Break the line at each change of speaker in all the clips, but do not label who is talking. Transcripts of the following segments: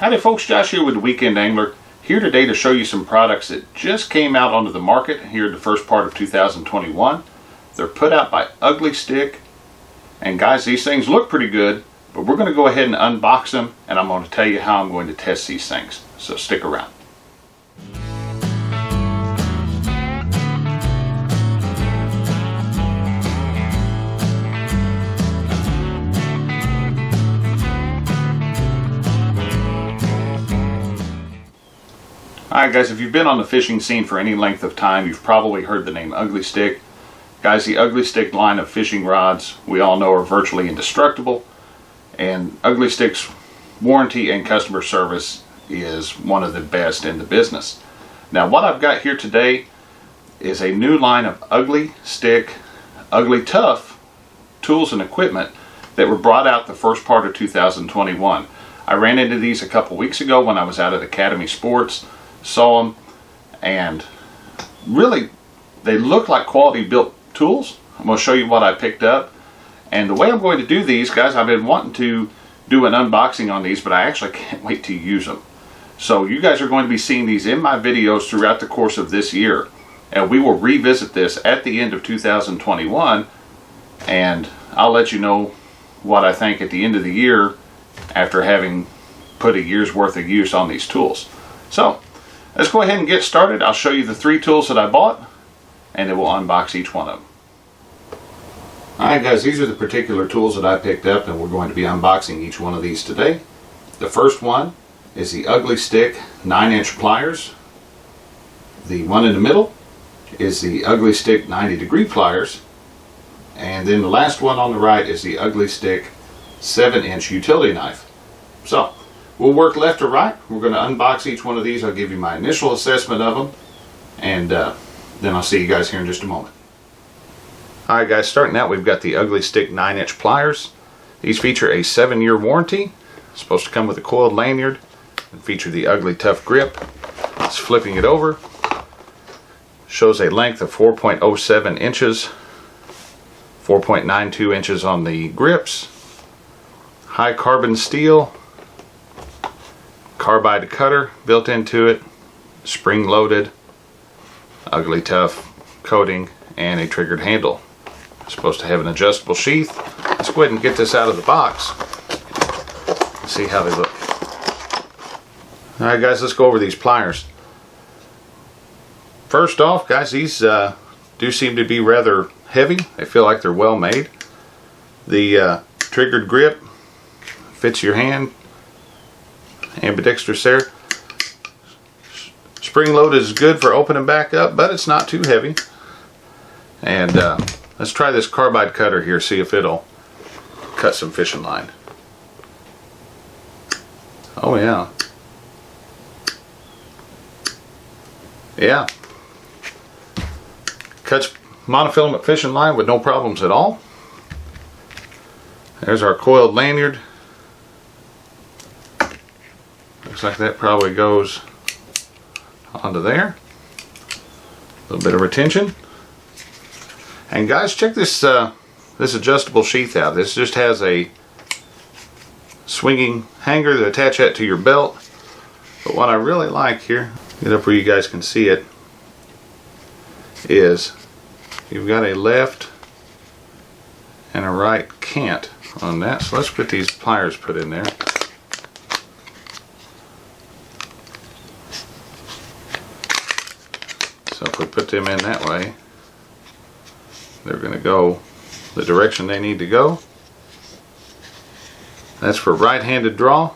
Howdy folks, Josh here with the Weekend Angler, here today to show you some products that just came out onto the market here in the first part of 2021. They're put out by Ugly Stik, and guys, these things look pretty good, but we're going to go ahead and unbox them, and I'm going to tell you how I'm going to test these things, so stick around. Alright guys, if you've been on the fishing scene for any length of time, you've probably heard the name Ugly Stik. Guys, the Ugly Stik line of fishing rods we all know are virtually indestructible, and Ugly Stik's warranty and customer service is one of the best in the business. Now what I've got here today is a new line of Ugly Stik Ugly Tuff tools and equipment that were brought out the first part of 2021. I ran into these a couple weeks ago when I was out at Academy Sports. Saw them, and really they look like quality built tools. I'm going to show you what I picked up, and the way I'm going to do these, guys, I've been wanting to do an unboxing on these, but I actually can't wait to use them. So you guys are going to be seeing these in my videos throughout the course of this year, and we will revisit this at the end of 2021, and I'll let you know what I think at the end of the year after having put a year's worth of use on these tools. So let's go ahead and get started. I'll show you the three tools that I bought, and then we'll unbox each one of them. Alright guys, these are the particular tools that I picked up, and we're going to be unboxing each one of these today. The first one is the Ugly Stik 9-inch pliers. The one in the middle is the Ugly Stik 90 Degree Pliers. And then the last one on the right is the Ugly Stik 7-inch utility knife. So we'll work left to right. We're going to unbox each one of these. I'll give you my initial assessment of them, and then I'll see you guys here in just a moment. Alright guys, starting out we've got the Ugly Stik 9-inch pliers. These feature a 7-year warranty. It's supposed to come with a coiled lanyard and feature the Ugly Tuff grip. It's flipping it over. Shows a length of 4.07 inches, 4.92 inches on the grips. High carbon steel. Carbide cutter built into it, spring loaded, Ugly Tuff coating, and a triggered handle. It's supposed to have an adjustable sheath. Let's go ahead and get this out of the box and see how they look. Alright guys, let's go over these pliers. First off guys, these do seem to be rather heavy. I feel like they're well made. The triggered grip fits your hand. Ambidextrous there. Spring load is good for opening back up, but it's not too heavy. And let's try this carbide cutter here, see if it'll cut some fishing line. Oh yeah. Yeah. Cuts monofilament fishing line with no problems at all. There's our coiled lanyard. Looks like that probably goes onto there. A little bit of retention. And guys, check this this adjustable sheath out. This just has a swinging hanger to attach that to your belt. But what I really like here, get up where you guys can see it, is you've got a left and a right cant on that. So let's get these pliers put in there. So if we put them in that way, they're going to go the direction they need to go. That's for right-handed draw.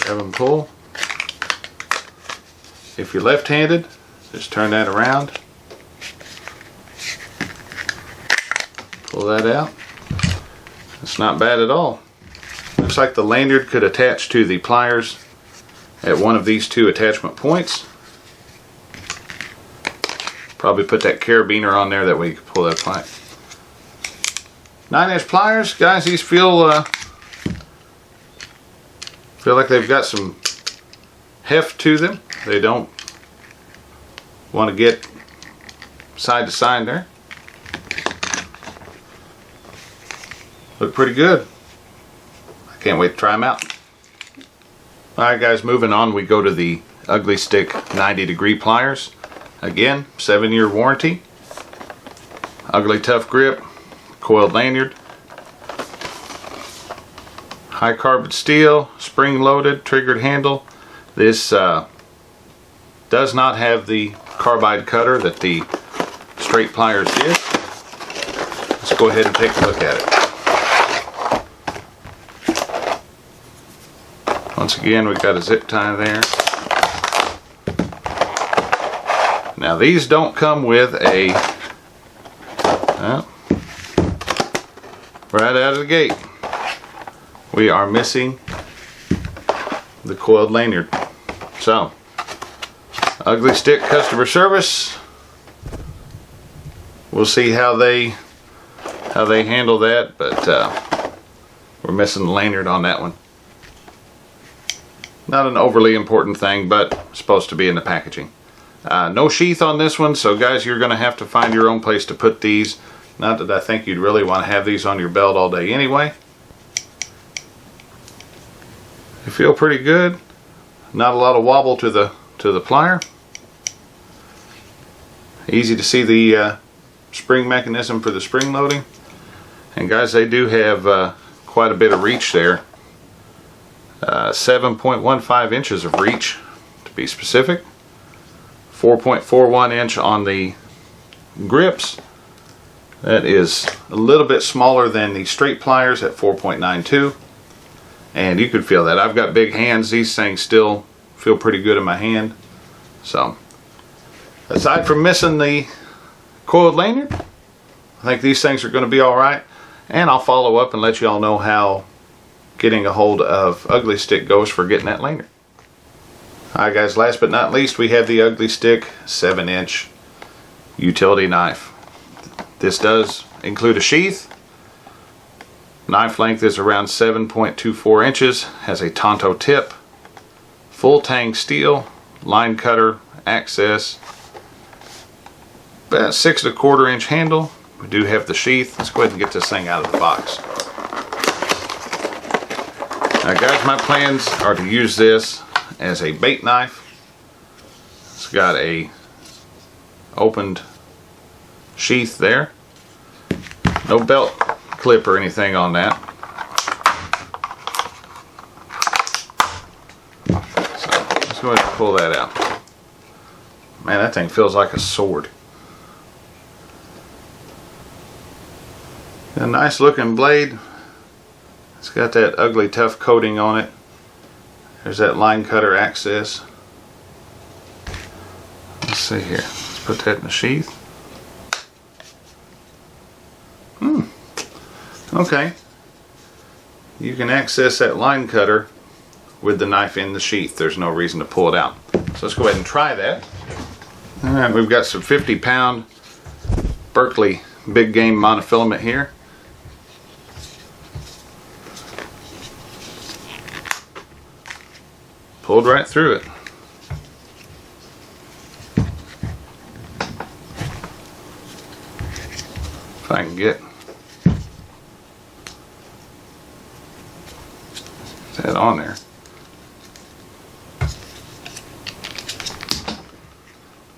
Grab and pull. If you're left-handed, just turn that around. Pull that out. It's not bad at all. Looks like the lanyard could attach to the pliers at one of these two attachment points. Probably put that carabiner on there, that way you can pull that plier. 9-inch pliers, guys, these feel like they've got some heft to them. They don't want to get side to side there. Look pretty good. I can't wait to try them out. Alright guys, moving on, we go to the Ugly Stik 90-degree pliers. Again, 7-year warranty. Ugly Tuff grip, coiled lanyard. High carbon steel, spring loaded, triggered handle. This does not have the carbide cutter that the straight pliers did. Let's go ahead and take a look at it. Once again, we've got a zip tie there. Now these don't come with a, right out of the gate, we are missing the coiled lanyard. So, Ugly Stik customer service, we'll see how they handle that, but we're missing the lanyard on that one. Not an overly important thing, but supposed to be in the packaging. No sheath on this one, so guys, you're going to have to find your own place to put these. Not that I think you'd really want to have these on your belt all day anyway. They feel pretty good. Not a lot of wobble to the plier. Easy to see the spring mechanism for the spring loading. And guys, they do have quite a bit of reach there. 7.15 inches of reach to be specific. 4.41 inch on the grips. That is a little bit smaller than the straight pliers at 4.92. And you could feel that. I've got big hands. These things still feel pretty good in my hand. So, aside from missing the coiled lanyard, I think these things are going to be alright. And I'll follow up and let you all know how getting a hold of Ugly Stik goes for getting that lanyard. Alright guys, last but not least, we have the Ugly Stik 7-inch utility knife. This does include a sheath. Knife length is around 7.24 inches, has a Tonto tip, full tang steel, line cutter, access, about 6 1/4 inch handle. We do have the sheath. Let's go ahead and get this thing out of the box. Now guys, my plans are to use this as a bait knife. It's got a opened sheath there. No belt clip or anything on that. So let's go ahead and pull that out. Man, that thing feels like a sword. A nice looking blade. It's got that Ugly Tuff coating on it. There's that line cutter access. Let's see here. Let's put that in the sheath. Okay. You can access that line cutter with the knife in the sheath. There's no reason to pull it out. So let's go ahead and try that. Alright, we've got some 50-pound Berkeley big game monofilament here. Pulled right through it. If I can get that on there.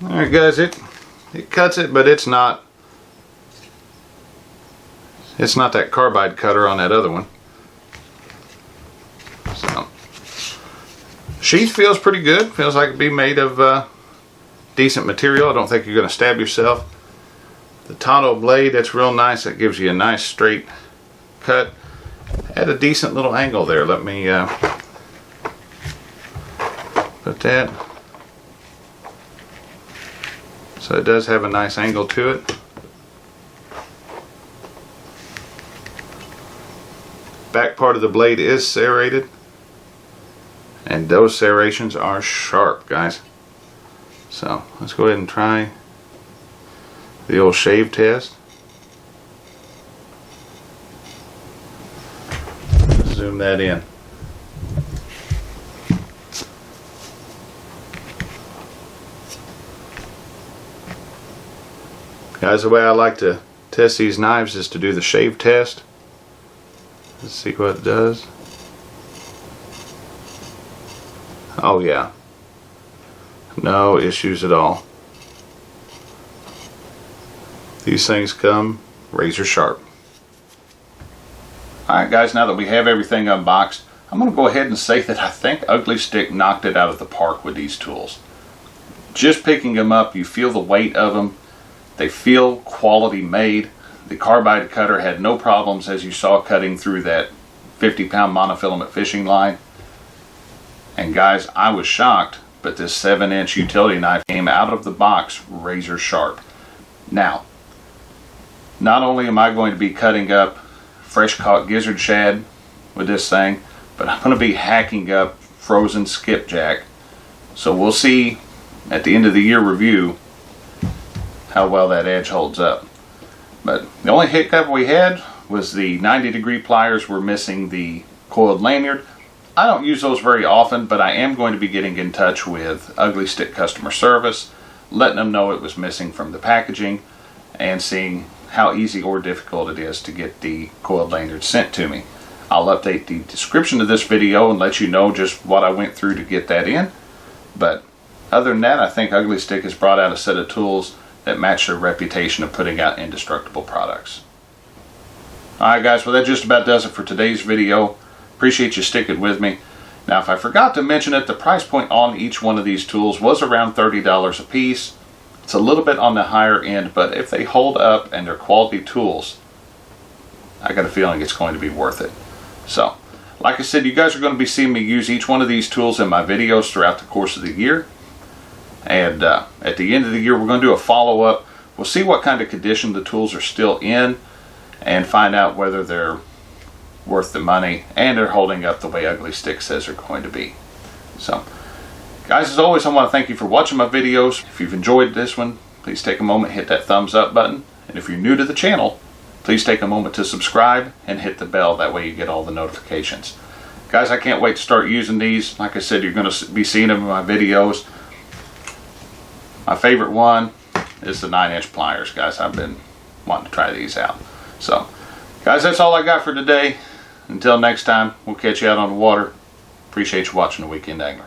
Alright guys, it cuts it, but it's not that carbide cutter on that other one. So, sheath feels pretty good. Feels like it'd be made of decent material. I don't think you're going to stab yourself. The Tonto blade, that's real nice. That gives you a nice straight cut at a decent little angle there. Let me put that. So it does have a nice angle to it. Back part of the blade is serrated, and those serrations are sharp, guys. So let's go ahead and try the old shave test. Zoom that in. Guys, the way I like to test these knives is to do the shave test. Let's see what it does. Oh yeah, no issues at all. These things come razor sharp. Alright guys, now that we have everything unboxed, I'm going to go ahead and say that I think Ugly Stik knocked it out of the park with these tools. Just picking them up, you feel the weight of them. They feel quality made. The carbide cutter had no problems, as you saw, cutting through that 50-pound monofilament fishing line. And guys, I was shocked, but this 7-inch utility knife came out of the box razor sharp. Now, not only am I going to be cutting up fresh caught gizzard shad with this thing, but I'm going to be hacking up frozen skipjack. So we'll see at the end of the year review how well that edge holds up. But the only hiccup we had was the 90-degree pliers were missing the coiled lanyard. I don't use those very often, but I am going to be getting in touch with Ugly Stik customer service, letting them know it was missing from the packaging, and seeing how easy or difficult it is to get the coiled lanyard sent to me. I'll update the description of this video and let you know just what I went through to get that in. But other than that, I think Ugly Stik has brought out a set of tools that match their reputation of putting out indestructible products. Alright guys, well that just about does it for today's video. Appreciate you sticking with me. Now if I forgot to mention it, the price point on each one of these tools was around $30 a piece. It's a little bit on the higher end, but if they hold up and they're quality tools, I got a feeling it's going to be worth it. So, like I said, you guys are going to be seeing me use each one of these tools in my videos throughout the course of the year. And at the end of the year, we're going to do a follow-up. We'll see what kind of condition the tools are still in and find out whether they're worth the money and they're holding up the way Ugly Stik says they're going to be. So, guys, as always, I want to thank you for watching my videos. If you've enjoyed this one, please take a moment, hit that thumbs up button. And if you're new to the channel, please take a moment to subscribe and hit the bell. That way you get all the notifications. Guys, I can't wait to start using these. Like I said, you're going to be seeing them in my videos. My favorite one is the 9-inch pliers, guys. I've been wanting to try these out. So, guys, that's all I got for today. Until next time, we'll catch you out on the water. Appreciate you watching The Weekend Angler.